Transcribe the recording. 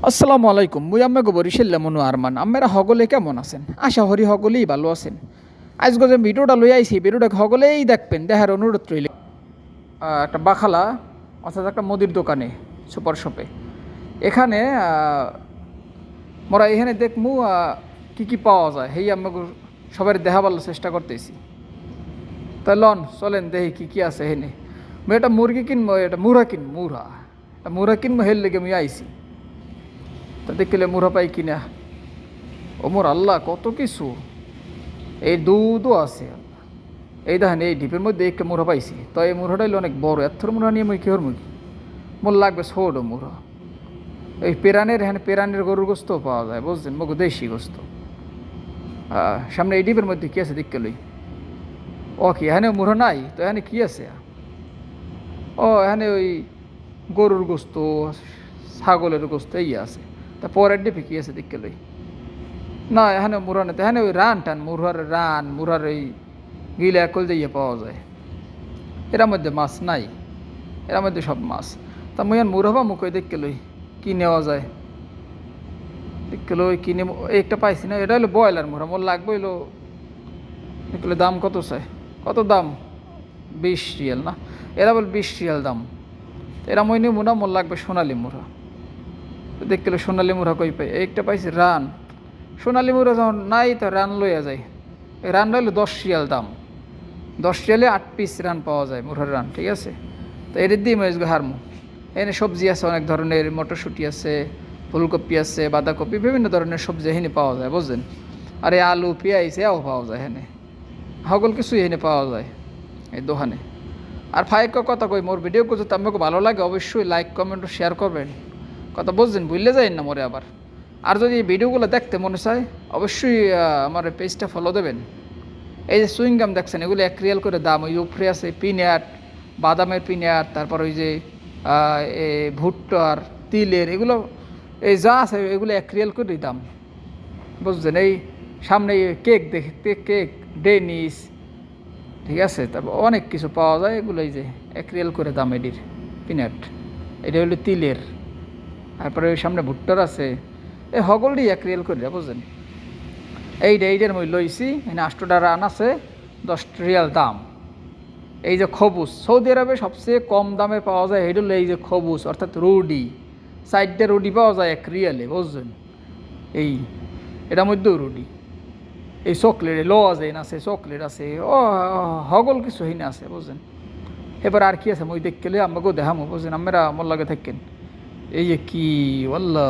আসসালামু আলাইকুম মুই আম্মে বরিশাল্লা মনু আরমান আম্মেরা হগলে কেমন আছেন আশা করি হগলেই ভালো আছেন। আজকে যে ভিডিওটা লই আইছি ভিডিওটা হগলেই দেখবেন দেখার অনুরোধ রইল। একটা বাখালা অর্থাৎ একটা মুদির দোকানে সুপার শপে এখানে মোরা এখানে দেখমু কি কি পাওয়া যায় সেই আমি সবাই দেখাবার চেষ্টা করতেছি। তা লন চলেন দেখি কি কি আছে এখানে। মুই একটা মুরগি কিনবো, এটা মুরা কিনবো হের লেগে মুই আইছি। তা দেখলে মুড়া পাই কিনা ও মোর আল্লাহ কত কিছু, এই দুধও আছে। এই দেখেন এই ডিপের মধ্যে একটা মুড়া পাইছি, তো এই মুড়াটা হইলো অনেক বড়। এত মুড়া নিয়ে মুই কেহর মুখি মোর লাগবে ছোট মুড়া। এই পেরানের গরুর গোস্তও পাওয়া যায় বুঝছেন, মগু দেশি গোস্ত। সামনে এই ডিপের মধ্যে কি আছে দেখতে লই। ও কি এখানে মুড়া নাই তো এখানে কি আছে? ও এখানে ওই গরুর গোস্ত, ছাগলের গোস্ত এই আছে। তা পরের ডিপে কি আছে দেখতে লই। না এখানে মুড়া নেই, এখানে ওই মুড়ার এই গিলা কল দিয়ে পাওয়া যায়। এর মধ্যে মাছ নাই, এর মধ্যে সব মাছ। তা মুই মুড়া বা মুখে দেখতে লই কি নেওয়া যায়। দেখতে লই কিনে একটা পাইছি না, এটা হলো ব্রয়লার মুড়া। মোর লাগবে হইলো দেখলে দাম কত চাই, কত দাম 20 রিয়াল না, এরা বল 20 রিয়াল দাম। এরা মই নিয়ে মুড়া মোর লাগবে সোনালি মুড়া। দেখলে সোনালি মুড়া কই পাই, একটা পাইছি রান। সোনালি মুড়া যখন নাই তো রান লইয়া যায়। এই রান লইলে 10 রিয়াল দাম, 10 রিয়ালে 8 পিস রান পাওয়া যায় মুড়ার রান, ঠিক আছে। তো এর দিয়ে মজগো হারমু। এখানে সবজি আছে অনেক ধরনের, মটরশুঁটি আছে, ফুলকপি আছে, বাঁধাকপি, বিভিন্ন ধরনের সবজি এখানে পাওয়া যায় বুঝলেন। আর এই আলু পেঁয়াজ এও পাওয়া যায় এখানে, সকল কিছু এখানে পাওয়া যায় এই দোকানে। আর ফাইক কথা কই, মোর ভিডিও যদি আপনাকে ভালো লাগে অবশ্যই লাইক কমেন্ট ও শেয়ার করবেন। কথা বুঝছেন, ভুললে যাই না মোরে আবার। আর যদি এই ভিডিওগুলো দেখতে মনে চায় অবশ্যই আমার পেজটা ফলো দেবেন। এই যে সুইংগাম দেখছেন এগুলো 1 রিয়াল করে দাম। ওই উপরে আছে পিনাট, বাদামের পিনাট, তারপর ওই যে ভুট্টার, তিলের, এগুলো এই যা আছে এগুলো 1 রিয়াল করেই দাম বুঝছেন। এই সামনে কেক দেখতে, কেক ডেনিস, ঠিক আছে। তারপর অনেক কিছু পাওয়া যায়, এগুলো এই যে 1 রিয়াল করে দাম এটির পিনাট। এটা হলো তিলের। তারপরে ওই সামনে ভুট্টার আছে, এই হগলটি 1 রিয়াল করে বুঝলেন। এইটার মই লইছি, এখানে 8টা রান আছে, 10 রিয়াল দাম। এই যে খবুজ, সৌদি আরবে সবচেয়ে কম দামে পাওয়া যায় এটা হলো এই যে খবুজ, অর্থাৎ রুডি। 4টা রুডি পাওয়া যায় 1 রিয়ালে বুঝছেন। এই এটার মধ্যেও রুডি, এই চকলেট লজেন আছে, চকলেট আছে, ও হগল কিছু হিনে আছে বুঝছেন। এবার আর কি আছে মই দেখলে আমাকেও দেখামো বুঝছেন, আমরা আমার লাগে থাকেন। এই যে কি আল্লাহ।